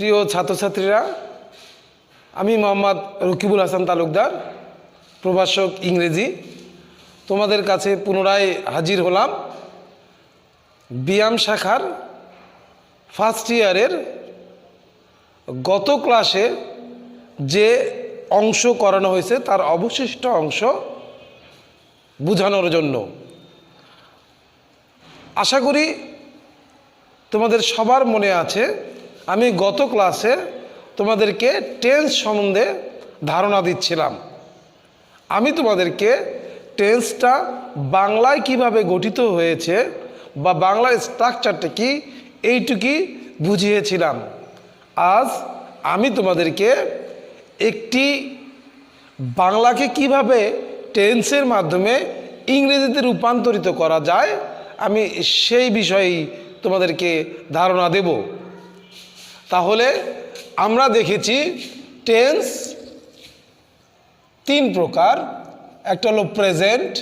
প্রিয় ছাত্রছাত্রীরা, আমি মোহাম্মদ রকিবুল হাসান তালুকদার, প্রভাষক ইংরেজি, তোমাদের কাছে পুনরায় হাজির হলাম। ব্যায়াম শাখার ফার্স্ট ইয়ারের গত ক্লাসে যে অংশ করানো হয়েছে তার অবশিষ্ট অংশ বোঝানোর জন্য। আশা করি তোমাদের সবার মনে আছে, আমি গত ক্লাসে তোমাদেরকে টেন্স সম্বন্ধে ধারণা দিচ্ছিলাম। আমি তোমাদেরকে টেন্সটা বাংলায় কিভাবে গঠিত হয়েছে বা বাংলার স্ট্রাকচারটা কি এইটুকুই বুঝিয়েছিলাম। আজ আমি তোমাদেরকে একটি বাংলাকে কিভাবে টেন্সের মাধ্যমে ইংরেজিতে রূপান্তরিত করা যায় আমি সেই বিষয়েই তোমাদেরকে ধারণা দেব। তাহলে আমরা দেখেছি টেন্স তিন প্রকার। একটা হলো প্রেজেন্ট,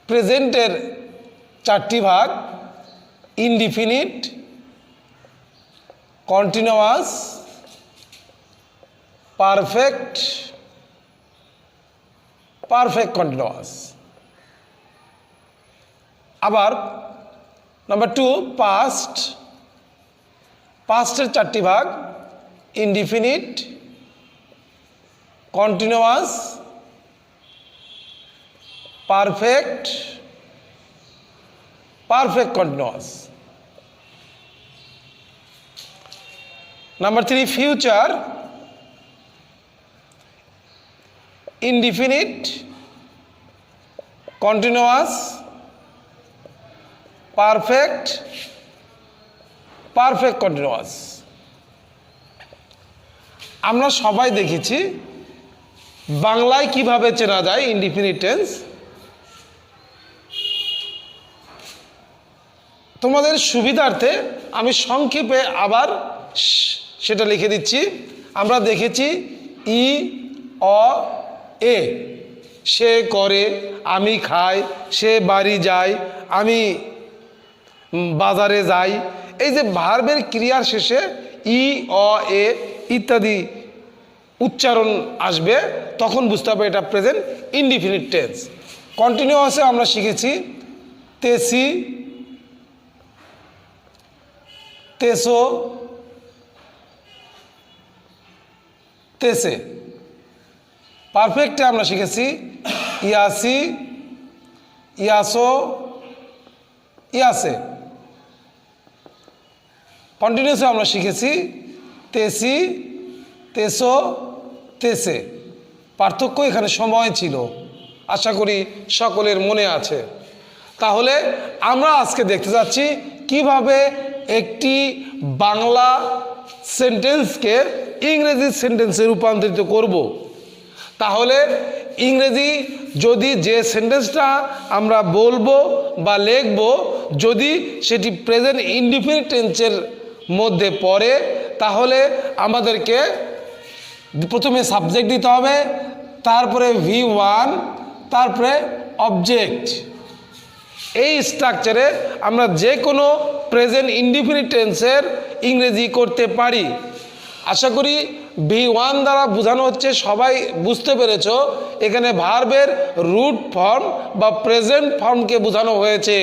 প্রেজেন্টের চারটি ভাগ: indefinite, continuous, perfect, perfect continuous. আবার নাম্বার টু, পাস্ট, পাস্টের চারটি ভাগ: indefinite, continuous, perfect, perfect continuous. Number three, future, indefinite, continuous, perfect, perfect continuous. আমরা সবাই দেখেছি বাংলায় কিভাবে চেনা যায় ইনডিফিনিট টেন্স। তোমাদের সুবিধার্থে আমি সংক্ষেপে আবার সেটা লিখে দিচ্ছি। আমরা দেখেছি ই, অ, এ, সে করে, আমি খাই, সে বাড়ি যায়, আমি বাজারে যাই। এই যে ভার্বের ক্রিয়ার শেষে ই, অ, এ ইত্যাদি উচ্চারণ আসবে, তখন বুঝতে হবে এটা প্রেজেন্ট ইনডিফিনিট টেন্স। কন্টিনিউয়াসে আমরা শিখেছি তেসি, তেসো, তেসে। পারফেক্টে আমরা শিখেছি ইয়াসি, ইয়াসো, ইয়াসে। কন্টিনিউসে আমরা শিখেছি তেসি, তেসো, তেসে। পার্থক্য এখানে সময় ছিল, আশা করি সকলের মনে আছে। তাহলে আমরা আজকে দেখতে যাচ্ছি কিভাবে একটি বাংলা সেন্টেন্সকে ইংরেজি সেন্টেন্সে রূপান্তরিত করব। তাহলে ইংরেজি যদি যে সেন্টেন্সটা আমরা বলবো বা লিখব যদি সেটি প্রেজেন্ট ইনডিফিনিট টেন্সের মধ্যে পড়ে, তাহলে আমাদেরকে প্রথমে সাবজেক্ট দিতে হবে, তারপরে V1, তারপরে অবজেক্ট। এই স্ট্রাকচারে আমরা যে কোনো প্রেজেন্ট ইনডিফিনিট টেন্সের ইংরেজি করতে পারি। আশা করি V1 দ্বারা বোঝানো হচ্ছে সবাই বুঝতে পেরেছো, এখানে ভার্বের রুট ফর্ম বা প্রেজেন্ট ফর্মকে বোঝানো হয়েছে।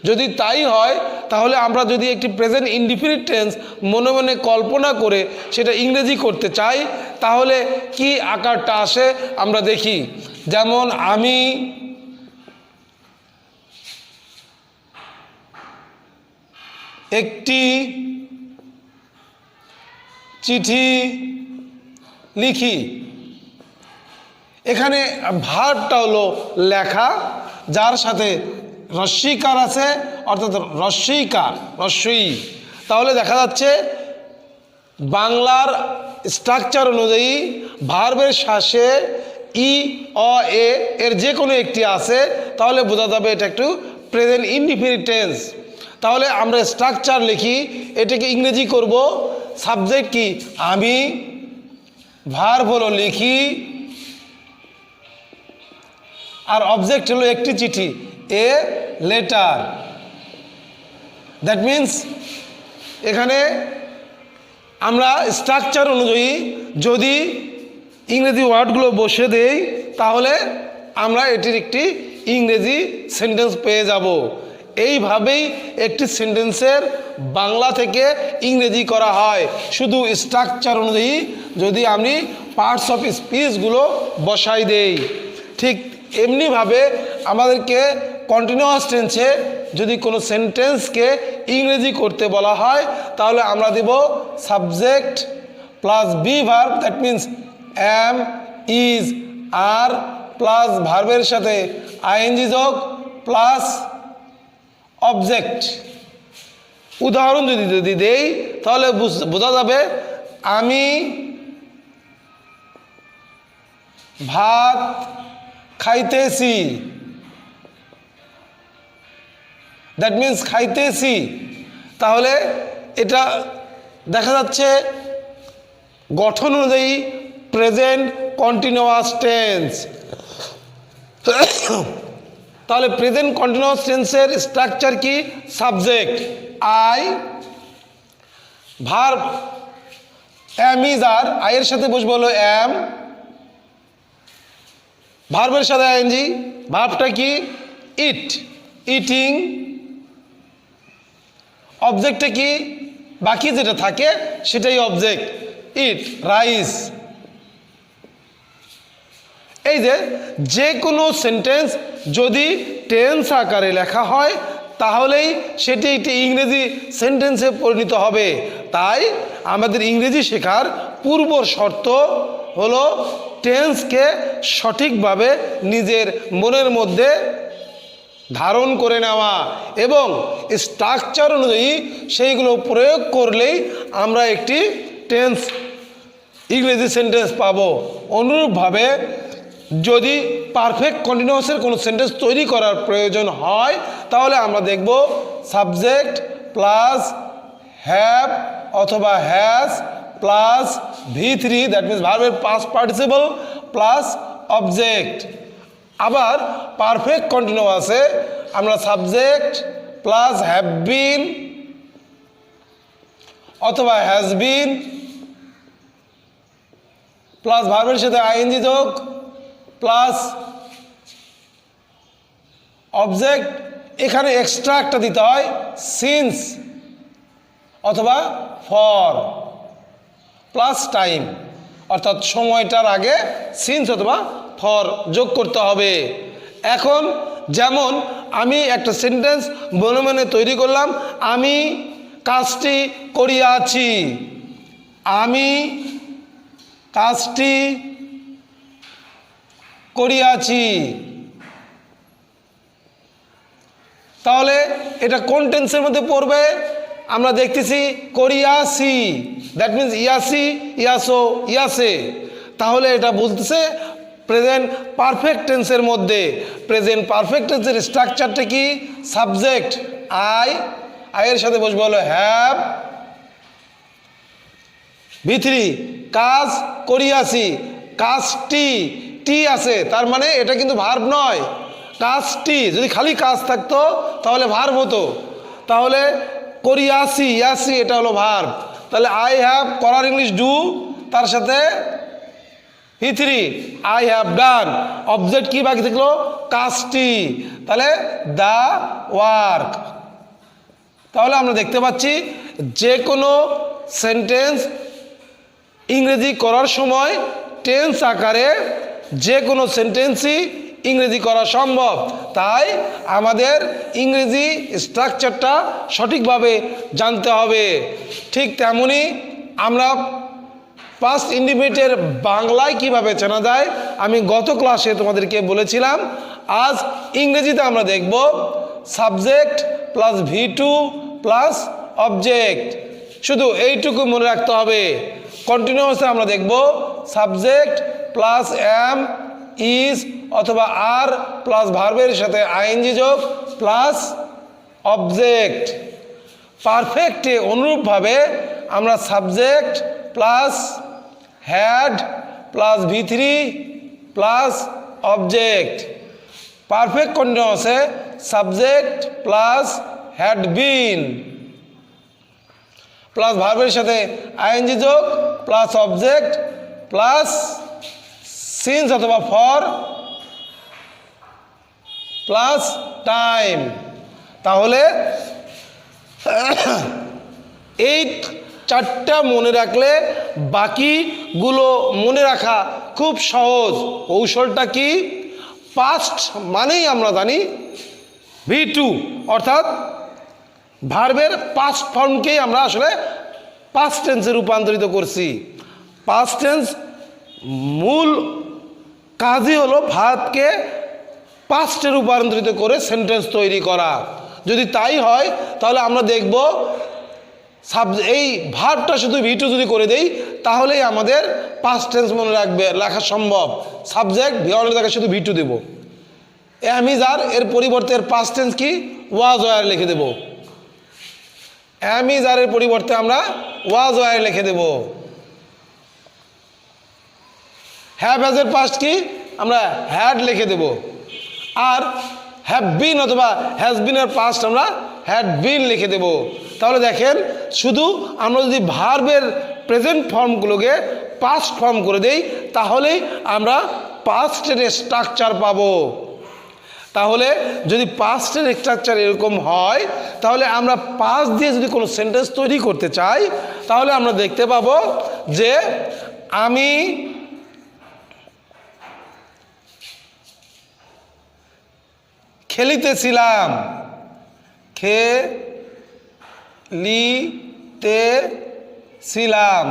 যদি তাই হয় তাহলে আমরা যদি একটি প্রেজেন্ট ইনডিফিনিট টেন্স মনে মনে কল্পনা করে সেটা ইংরেজি করতে চাই, তাহলে কি আকারটা আসে আমরা দেখি। যেমন আমি একটি চিঠি লিখি। এখানে ভার্বটা হলো লেখা, যার সাথে রস্বইকার আছে, অর্থাৎ রস্বইকার, রস্বই। তাহলে দেখা যাচ্ছে বাংলার স্ট্রাকচার অনুযায়ী ভার্বের শেষে ই, অ, এ এর যে কোনো একটি আছে, তাহলে বোঝা যাবে এটা একটু প্রেজেন্ট ইনডিফিনিট টেন্স। তাহলে আমরা স্ট্রাকচার লিখি, এটাকে ইংরেজি করব। সাবজেক্ট কি? আমি, ভার্ব হলো লিখি, আর অবজেক্ট হলো একটি চিঠি, এ লেটার। দ্যাট মিন্স এখানে আমরা স্ট্রাকচার অনুযায়ী যদি ইংরেজি ওয়ার্ডগুলো বসে দেই তাহলে আমরা এটির একটি ইংরেজি সেন্টেন্স পেয়ে যাব। এইভাবেই একটি সেন্টেন্সের বাংলা থেকে ইংরেজি করা হয়, শুধু স্ট্রাকচার অনুযায়ী যদি আমি পার্টস অফ স্পিচগুলো বসাই দেই। ঠিক এমনিভাবে আমাদেরকে কন্টিনিউয়াস টেন্সে যদি কোনো সেন্টেন্সকে ইংরেজি করতে বলা হয় তাহলে আমরা দেব subject plus be verb, that means am, is, are plus ভার্বের সাথে আইএনজি যোগ প্লাস অবজেক্ট। উদাহরণ যদি দেই তাহলে বোঝা যাবে আমি ভাত খাইতেছি, দ্যাট মিন্স খাইতেছি। তাহলে এটা দেখা যাচ্ছে গঠন অনুযায়ী প্রেজেন্ট কন্টিনিউয়াস টেন্স। তাহলে প্রেজেন্ট কন্টিনিউয়াস টেন্সের স্ট্রাকচার কি? Subject I, verb am is are, আইয়ের সাথে বসবে হলো অ্যাম, ভার্বের সাথে আইএনজি, ভার্বটা কি? ইট, ইটিং। অবজেক্টটা কি? বাকি যেটা থাকে সেটাই অবজেক্ট, ইট, রাইস। এই যে কোনো সেন্টেন্স যদি টেন্স আকারে লেখা হয় তাহলেই সেটি একটি ইংরেজি সেন্টেন্সে পরিণত হবে। তাই আমাদের ইংরেজি শেখার পূর্ব শর্ত হলো টেন্সকে সঠিকভাবে নিজের মনের মধ্যে ধারণ করে নেওয়া এবং স্ট্রাকচার অনুযায়ী সেইগুলো প্রয়োগ করলেই আমরা একটি টেন্স ইংরেজি সেন্টেন্স পাবো। অনুরূপভাবে যদি পারফেক্ট কন্টিনিউয়াসের কোনো সেন্টেন্স তৈরি করার প্রয়োজন হয় তাহলে আমরা দেখব সাবজেক্ট প্লাস হ্যাভ অথবা has plus V3, that means ভার্বের পাস্ট পার্টিসিপল প্লাস অবজেক্ট। আবার পারফেক্ট কন্টিনিউয়াসে আমরা সাবজেক্ট প্লাস হ্যাভ বিন অথবা হ্যাজ বিন প্লাস ভার্বের সাথে আইএনজি যোগ প্লাস অবজেক্ট। এখানে এক্সট্রা একটা দিতে হয় সিন্স অথবা ফর প্লাস টাইম, অর্থাৎ সময়টার আগে সিন্স অথবা ফর যোগ করতে হবে। এখন যেমন আমি একটা সেন্টেন্স মনে মনে তৈরি করলাম, আমি কাজটি করিয়াছি, আমি কাজটি করিয়াছি। তাহলে এটা কোন টেন্সের মধ্যে পড়বে? আমরা দেখতেছি করিয়াছি, দ্যাট মিন্স ইয়াসি, ইয়াসো, ইয়াসে। তাহলে এটা বলতেছে প্রেজেন্ট পারফেক্ট টেন্সের মধ্যে। প্রেজেন্ট পারফেক্ট টেন্সের স্ট্রাকচারটা কি? সাবজেক্ট আই, আইয়ের সাথে বসবে হলো হ্যাভ, V3 কাজ করিয়াছি, কাজটি, টি আছে তার মানে এটা কিন্তু ভার্ব নয়, কাজটি। যদি খালি কাজ থাকতো তাহলে ভার্ব হতো। তাহলে করিয়াছি, ইয়াসি এটা হলো ভার্ব। তাহলে আই হ্যাভ করার ইংলিশ ডু, তার সাথে V3 I have done. Object কি বাকি থাকলো? কাজটি, তাহলে দ্য ওয়ার্ক। তাহলে আমরা দেখতে পাচ্ছি যে কোনো সেন্টেন্স ইংরেজি করার সময় টেন্স আকারে যে কোনো সেন্টেন্সই ইংরেজি করা সম্ভব। তাই আমাদের ইংরেজি স্ট্রাকচারটা সঠিকভাবে জানতে হবে। ঠিক তেমনি আমরা পাস্ট ইন্ডিফিনিটের বাংলায় কিভাবে চেনা যায় আমি গত ক্লাসে তোমাদেরকে বলেছিলাম। আজ ইংরেজিতে আমরা দেখব subject plus V2 plus object. শুধু এইটুকু মনে রাখতে হবে। কন্টিনিউয়াসে আমরা দেখব সাবজেক্ট প্লাস অ্যাম, ইজ অথবা আর প্লাস ভার্বের সাথে আইএনজি যোগ প্লাস অবজেক্ট। পারফেক্টে অনুরূপভাবে আমরা subject plus had plus V3 plus object. Perfect কন্টিনিউয়াসে subject plus had been plus ভার্বের সাথে আইএনজি যোগ প্লাস অবজেক্ট প্লাস সিন্স অথবা ফর প্লাস টাইম। তাহলে এই চারটা মনে রাখলে বাকিগুলো মনে রাখা খুব সহজ। কৌশলটা কি? পাস্ট মানেই আমরা জানি V2, অর্থাৎ ভার্বের পাস্ট ফর্মকেই আমরা আসলে পাস্ট টেন্সে রূপান্তরিত করছি। পাস্ট টেন্স মূল কাজই হলো ভার্বকে পাস্টে রূপান্তরিত করে সেন্টেন্স তৈরি করা। যদি তাই হয় তাহলে আমরা দেখব এই ভার্বটা শুধু V2 যদি করে দেই তাহলেই আমাদের পাস্ট টেন্স মনে লেখা সম্ভব। সাবজেক্ট V1 এর জায়গায় শুধু V2 দেব। এম ইজ আর এর পরিবর্তে এর পাস্ট টেন্স কি? ওয়াজ ওয়ার লিখে দেব। এম ইজ আর এর পরিবর্তে আমরা ওয়াজ ওয়ার লিখে দেব। হ্যাভ হ্যাজ এর পাস্ট কি? আমরা হ্যাড লিখে দেব। আর হ্যাভ বিন অথবা হ্যাজ বিন এর পাস্ট আমরা হ্যাড বিন লিখে দেব। তাহলে দেখেন, শুধু আমরা যদি ভার্বের প্রেজেন্ট ফর্মগুলোকে পাস্ট ফর্ম করে দেই তাহলেই আমরা পাস্টের স্ট্রাকচার পাবো। তাহলে যদি পাস্টের স্ট্রাকচার এরকম হয় তাহলে আমরা পাস্ট দিয়ে যদি কোনো সেন্টেন্স তৈরি করতে চাই তাহলে আমরা দেখতে পাবো যে আমি খেলিতেছিলাম, খেলিতেছিলাম।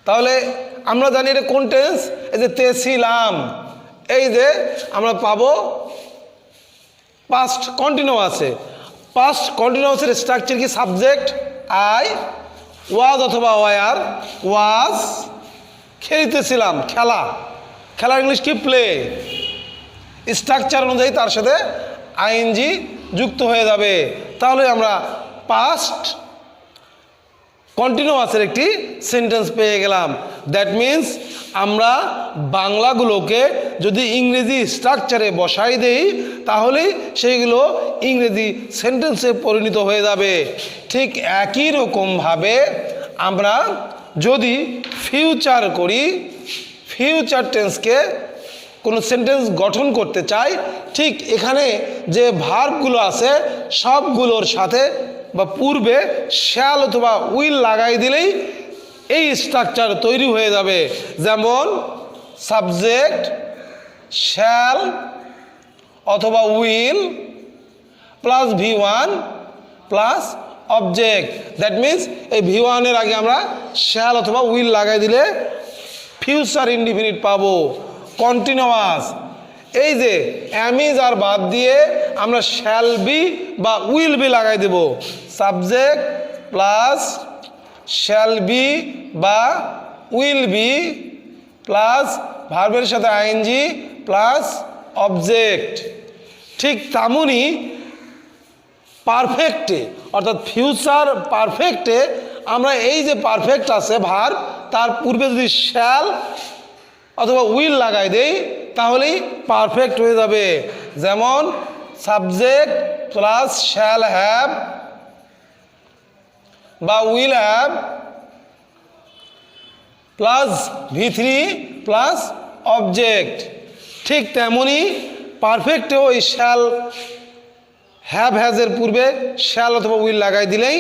তাহলে আমরা জানি এটা কোন টেন্স? এই যে তেছিলাম, এই যে আমরা পাবো পাস্ট কন্টিনিউয়াসে। পাস্ট কন্টিনিউয়াসের স্ট্রাকচার কি? সাবজেক্ট আই, ওয়াজ অথবা ওয়ার, ওয়াজ, খেলিতেছিলাম খেলা, খেলার ইংলিশ কি? প্লে। স্ট্রাকচার অনুযায়ী তার সাথে আইএনজি যুক্ত হয়ে যাবে। তাহলে আমরা পাস্ট কন্টিনিউয়াসের একটি সেন্টেন্স পেয়ে গেলাম। দ্যাট মিন্স আমরা বাংলাগুলোকে যদি ইংরেজি স্ট্রাকচারে বসাই দেই তাহলেই সেইগুলো ইংরেজি সেন্টেন্সে পরিণত হয়ে যাবে। ঠিক একই রকমভাবে আমরা যদি ফিউচার করি, ফিউচার টেন্সকে কোনো সেন্টেন্স গঠন করতে চাই, ঠিক এখানে যে ভার্বগুলো আছে সবগুলোর সাথে বা পূর্বে শ্যাল অথবা উইল লাগাই দিলেই এই স্ট্রাকচার তৈরি হয়ে যাবে। যেমন সাবজেক্ট শ্যাল অথবা will plus V1 plus object. That means এই V1 এর আগে আমরা শ্যাল অথবা উইল লাগাই দিলে ফিউচার ইনডিফিনিট পাবো, কন্টিনিউয়াস। এই যে এম ইজ আর বাদ দিয়ে আমরা শ্যাল বি বা উইল বি লাগাই দেব। সাবজেক্ট প্লাস শ্যাল বি বা উইল বি প্লাস ভার্বের সাথে আইএনজি প্লাস অবজেক্ট। ঠিক তেমনই পারফেক্টে অর্থাৎ ফিউচার পারফেক্টে আমরা এই যে পারফেক্ট আছে ভার্ব, তার পূর্বে যদি শ্যাল অথবা উইল লাগাই দেই তাহলেই পারফেক্ট হয়ে যাবে। যেমন সাবজেক্ট প্লাস শ্যাল হ্যাভ বা will have plus V3 plus object. ঠিক তেমনই পারফেক্টেও এই শ্যাল হ্যাভ হ্যাজের পূর্বে শ্যাল অথবা উইল লাগাই দিলেই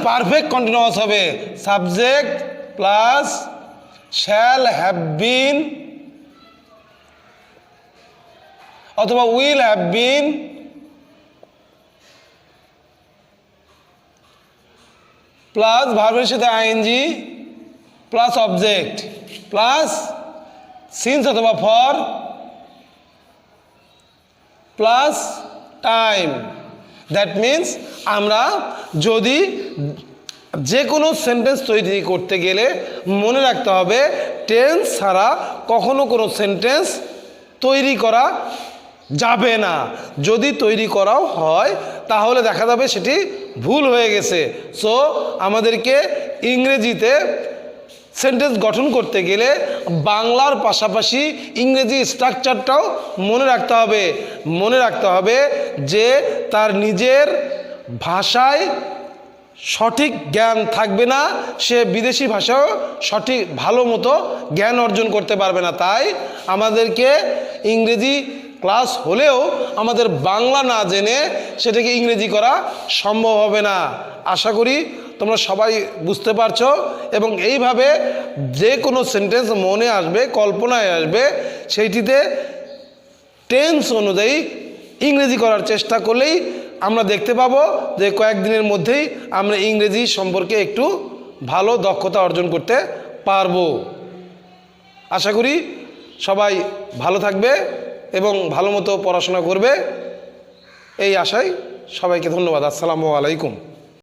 পারফেক্ট কন্টিনিউয়াস হবে। Subject plus shall have been অথবা উইল হ্যাভ বিন প্লাস ভার্বের সাথে I N G plus object plus since অথবা for plus time. That means আমরা যদি যে কোনো সেন্টেন্স তৈরি করতে গেলে মনে রাখতে হবে টেন্স ছাড়া কখনো কোনো সেন্টেন্স তৈরি করা যাবে না। যদি তৈরি করাও হয় তাহলে দেখা যাবে সেটি ভুল হয়ে গেছে। সো আমাদেরকে ইংরেজিতে সেন্টেন্স গঠন করতে গেলে বাংলার পাশাপাশি ইংরেজি স্ট্রাকচারটাও মনে রাখতে হবে। মনে রাখতে হবে যে তার নিজের ভাষায় সঠিক জ্ঞান থাকবে না, সে বিদেশি ভাষাও সঠিক ভালো মতো জ্ঞান অর্জন করতে পারবে না। তাই আমাদেরকে ইংরেজি ক্লাস হলেও আমাদের বাংলা না জেনে সেটাকে ইংরেজি করা সম্ভব হবে না। আশা করি তোমরা সবাই বুঝতে পারছো এবং এইভাবে যে কোনো সেন্টেন্স মনে আসবে, কল্পনায় আসবে, সেইটিতে টেন্স অনুযায়ী ইংরেজি করার চেষ্টা করলেই আমরা দেখতে পাবো যে কয়েকদিনের মধ্যেই আমরা ইংরেজি সম্পর্কে একটু ভালো দক্ষতা অর্জন করতে পারবো। আশা করি সবাই ভালো থাকবে এবং ভালো মতো পড়াশোনা করবে, এই আশায় সবাইকে ধন্যবাদ। আসসালামু আলাইকুম।